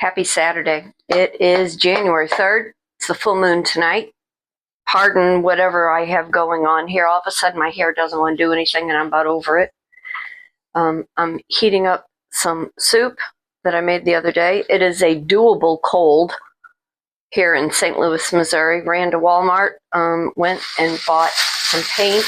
Happy Saturday. It is January 3rd. It's the full moon tonight. Pardon whatever I have going on here. All of a sudden my hair doesn't want to do anything and I'm about over it. I'm heating up some soup that I made the other day. It is a doable cold here in St. Louis, Missouri. Ran to Walmart, went and bought some paint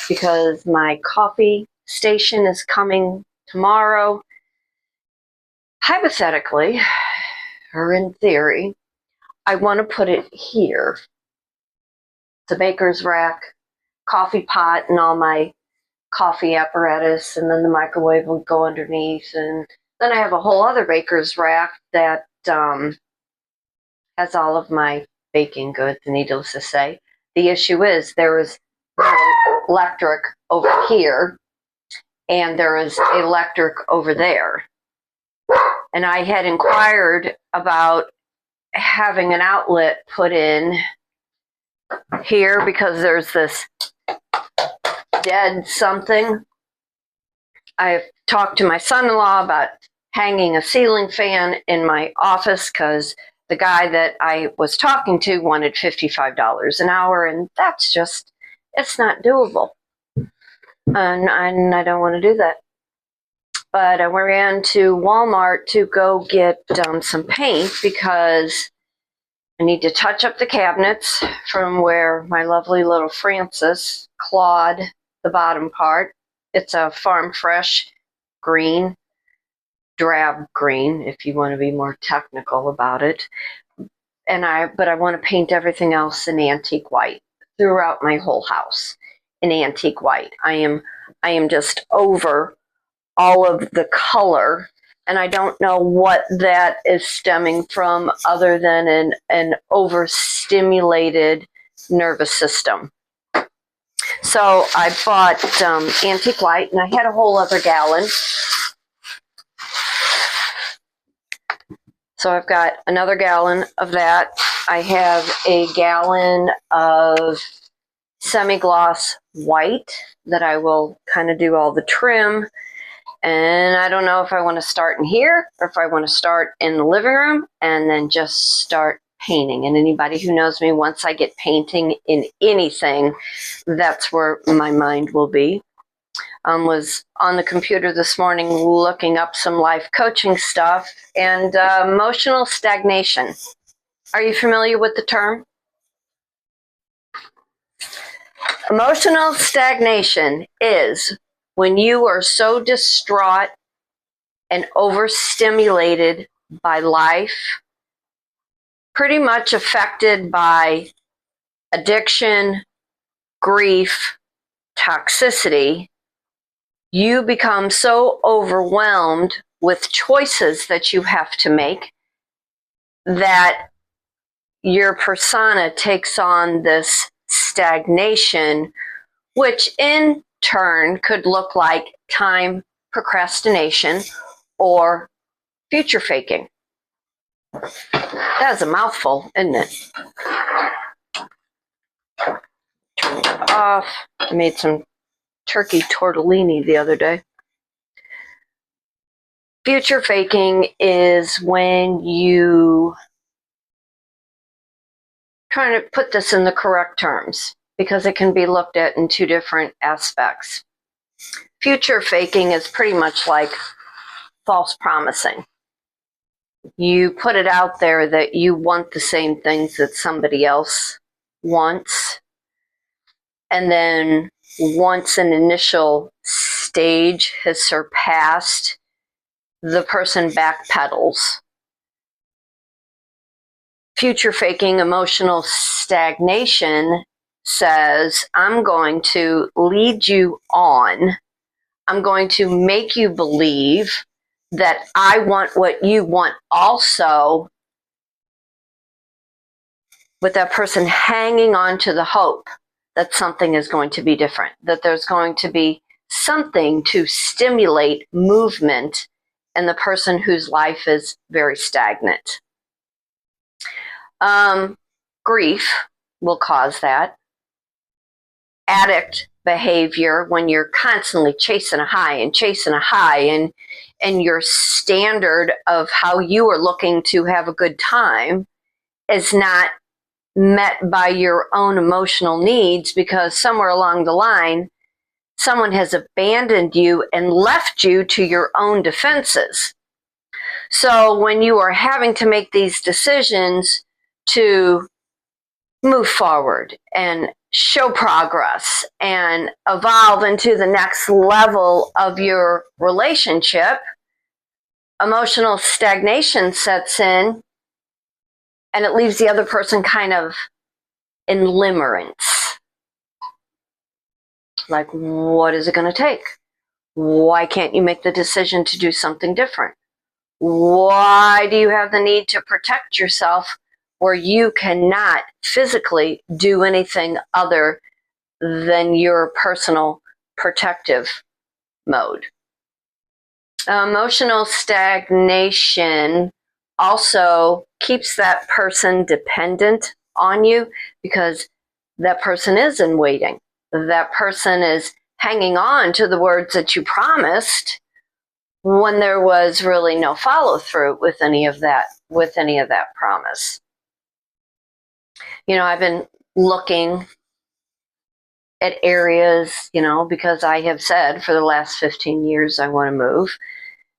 because my coffee station is coming tomorrow. Hypothetically, or in theory, I want to put it here. The baker's rack, coffee pot, and all my coffee apparatus, and then the microwave will go underneath. And then I have a whole other baker's rack that has all of my baking goods, needless to say. The issue is there is electric over here, and there is electric over there. And I had inquired about having an outlet put in here because there's this dead something. I've talked to my son-in-law about hanging a ceiling fan in my office because the guy that I was talking to wanted $55 an hour, and that's just, it's not doable. And I don't want to do that. But I ran to Walmart to go get some paint because I need to touch up the cabinets from where my lovely little Frances clawed the bottom part. It's a farm fresh green, drab green, if you want to be more technical about it. But I want to paint everything else in antique white throughout my whole house in antique white. I am just over all of the color, and I don't know what that is stemming from other than an overstimulated nervous system. So I bought antique white, and I had a whole other gallon. So I've got another gallon of that. I have a gallon of semi-gloss white that I will kind of do all the trim. And I don't know if I want to start in here or if I want to start in the living room and then just start painting. And anybody who knows me, once I get painting in anything, that's where my mind will be. Was on the computer this morning looking up some life coaching stuff and emotional stagnation. Are you familiar with the term? Emotional stagnation is when you are so distraught and overstimulated by life, pretty much affected by addiction, grief, toxicity, you become so overwhelmed with choices that you have to make that your persona takes on this stagnation, which in turn could look like time procrastination or future faking. That is a mouthful, isn't it? Turn it off. I made some turkey tortellini the other day. Future faking is when you, trying to put this in the correct terms because it can be looked at in two different aspects. Future faking is pretty much like false promising. You put it out there that you want the same things that somebody else wants, and then once an initial stage has surpassed, the person backpedals. Future faking, emotional stagnation, says, I'm going to lead you on. I'm going to make you believe that I want what you want also, with that person hanging on to the hope that something is going to be different, that there's going to be something to stimulate movement in the person whose life is very stagnant. Grief will cause that. Addict behavior when you're constantly chasing a high and your standard of how you are looking to have a good time is not met by your own emotional needs, because somewhere along the line someone has abandoned you and left you to your own defenses. So when you are having to make these decisions to move forward and show progress and evolve into the next level of your relationship, emotional stagnation sets in, and it leaves the other person kind of in limerence. Like, what is it going to take? Why can't you make the decision to do something different? Why do you have the need to protect yourself where you cannot physically do anything other than your personal protective mode? Emotional stagnation also keeps that person dependent on you, because that person is in waiting. That person is hanging on to the words that you promised when there was really no follow through with any of that promise. I've been looking at areas, because I have said for the last 15 years I want to move,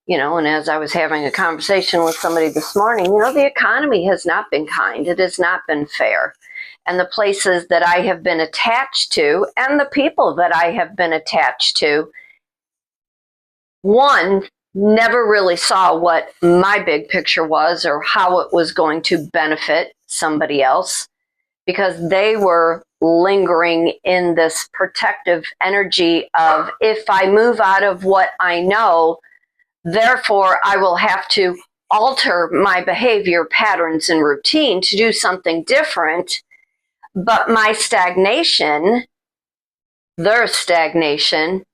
and as I was having a conversation with somebody this morning, the economy has not been kind. It has not been fair. And the places that I have been attached to and the people that I have been attached to, one, never really saw what my big picture was or how it was going to benefit somebody else, because they were lingering in this protective energy of, if I move out of what I know, therefore I will have to alter my behavior patterns and routine to do something different. But my stagnation, their stagnation,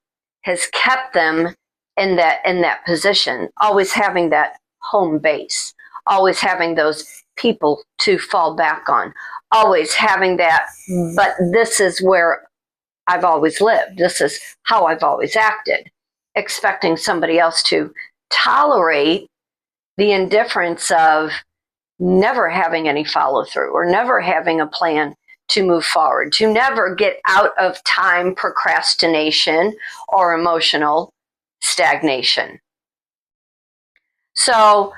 has kept them in that position, always having that home base, always having those people to fall back on, always having that, but this is where I've always lived. This is how I've always acted, expecting somebody else to tolerate the indifference of never having any follow through or never having a plan to move forward, to never get out of time procrastination or emotional stagnation. So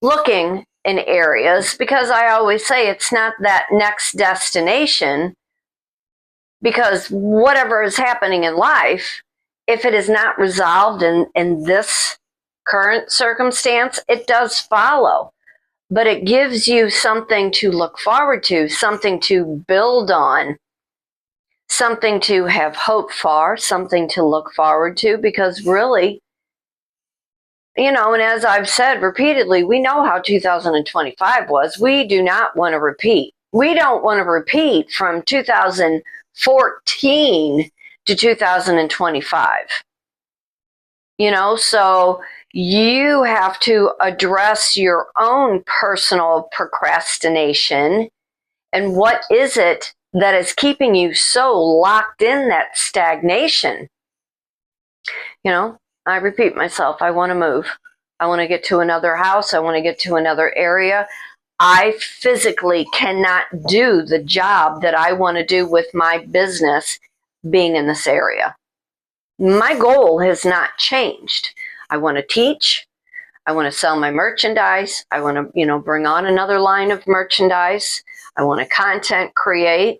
looking in areas, because I always say it's not that next destination, because whatever is happening in life, if it is not resolved in this current circumstance, it does follow. But it gives you something to look forward to, something to build on, something to have hope for, something to look forward to, because really, and as I've said repeatedly, we know how 2025 was. We do not want to repeat. We don't want to repeat from 2014 to 2025. So you have to address your own personal procrastination, and what is it that is keeping you so locked in that stagnation? I repeat myself, I want to move. I want to get to another house. I want to get to another area. I physically cannot do the job that I want to do with my business being in this area. My goal has not changed. I want to teach. I want to sell my merchandise. I want to, bring on another line of merchandise. I want to content create.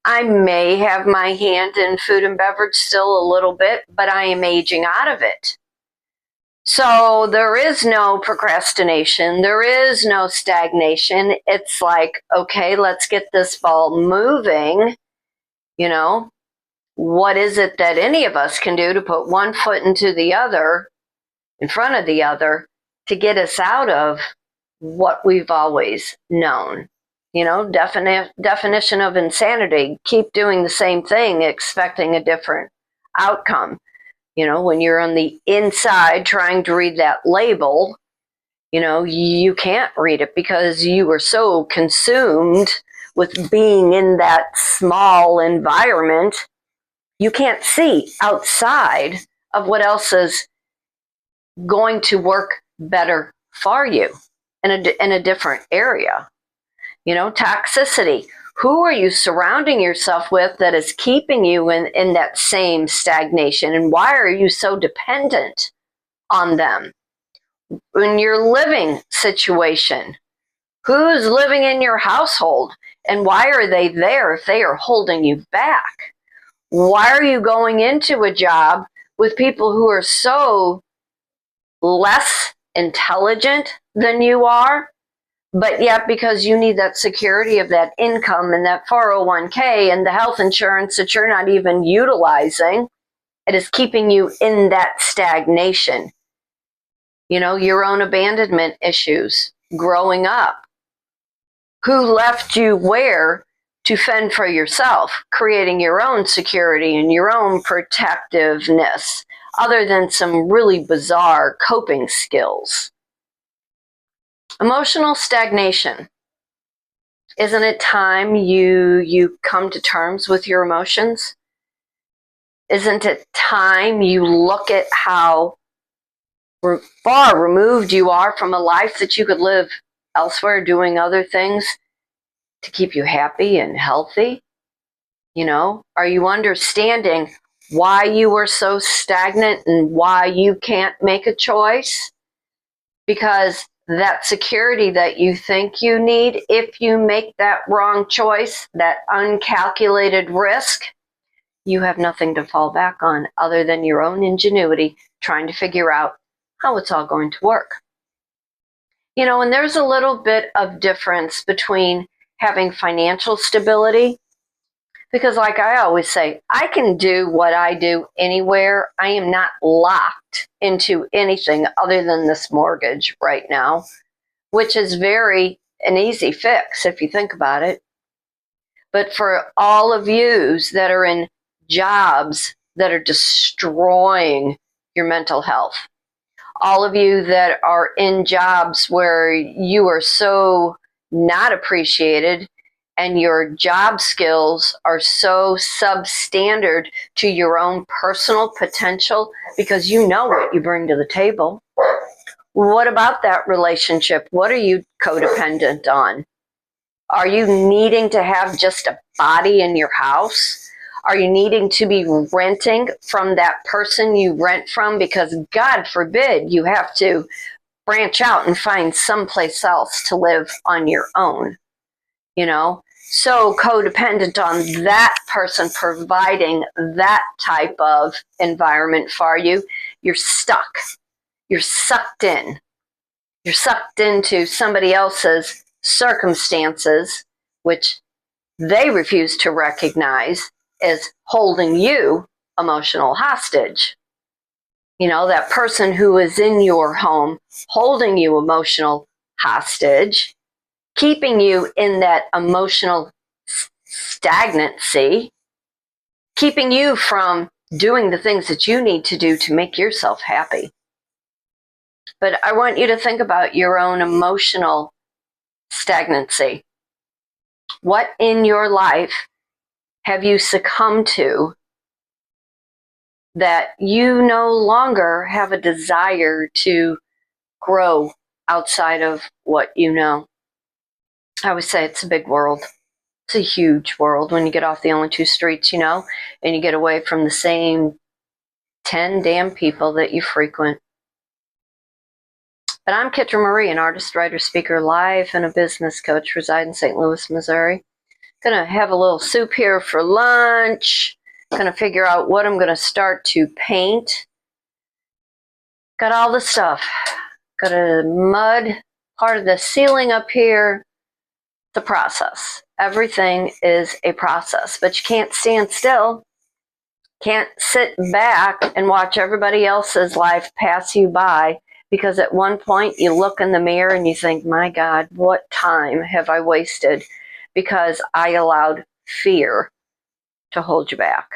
I may have my hand in food and beverage still a little bit, but I am aging out of it. So there is no procrastination. There is no stagnation. It's like, okay, let's get this ball moving. What is it that any of us can do to put one foot into the other, in front of the other, to get us out of what we've always known? Definition of insanity: keep doing the same thing, expecting a different outcome. When you're on the inside trying to read that label, you can't read it because you were so consumed with being in that small environment, you can't see outside of what else is going to work better for you in a different area. You know, toxicity. Who are you surrounding yourself with that is keeping you in that same stagnation? And why are you so dependent on them? In your living situation, who's living in your household? And why are they there if they are holding you back? Why are you going into a job with people who are so less intelligent than you are, but yet because you need that security of that income and that 401k and the health insurance that you're not even utilizing, it is keeping you in that stagnation. You know, your own abandonment issues growing up. Who left you where to fend for yourself, creating your own security and your own protectiveness, other than some really bizarre coping skills? Emotional stagnation. Isn't it time you come to terms with your emotions? Isn't it time you look at how far removed you are from a life that you could live elsewhere doing other things to keep you happy and healthy? You know, are you understanding why you were so stagnant and why you can't make a choice? Because that security that you think you need, if you make that wrong choice, that uncalculated risk, you have nothing to fall back on other than your own ingenuity, trying to figure out how it's all going to work. You know, and there's a little bit of difference between having financial stability, because like I always say, I can do what I do anywhere. I am not locked into anything other than this mortgage right now, which is an easy fix if you think about it. But for all of yous that are in jobs that are destroying your mental health, all of you that are in jobs where you are so not appreciated and your job skills are so substandard to your own personal potential because you know what you bring to the table. What about that relationship? What are you codependent on? Are you needing to have just a body in your house? Are you needing to be renting from that person you rent from because God forbid you have to branch out and find someplace else to live on your own? You know, so codependent on that person providing that type of environment for you, you're stuck. You're sucked in. You're sucked into somebody else's circumstances, which they refuse to recognize as holding you emotional hostage. You know, that person who is in your home holding you emotional hostage, keeping you in that emotional stagnancy, keeping you from doing the things that you need to do to make yourself happy. But I want you to think about your own emotional stagnancy. What in your life have you succumbed to that you no longer have a desire to grow outside of what you know? I always say it's a big world. It's a huge world when you get off the only two streets, you know, and you get away from the same 10 damn people that you frequent. But I'm Kitryn Marie, an artist, writer, speaker, life, and a business coach, reside in St. Louis, Missouri. Gonna have a little soup here for lunch. Gonna figure out what I'm gonna start to paint. Got all the stuff. Got a mud part of the ceiling up here. The process. Everything is a process, but you can't stand still. Can't sit back and watch everybody else's life pass you by, because at one point you look in the mirror and you think, my God, what time have I wasted because I allowed fear to hold you back.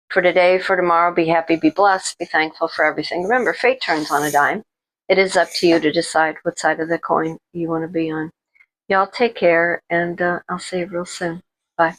For today, for tomorrow, be happy, be blessed, be thankful for everything. Remember, fate turns on a dime. It is up to you to decide what side of the coin you want to be on. Y'all take care, and I'll see you real soon. Bye.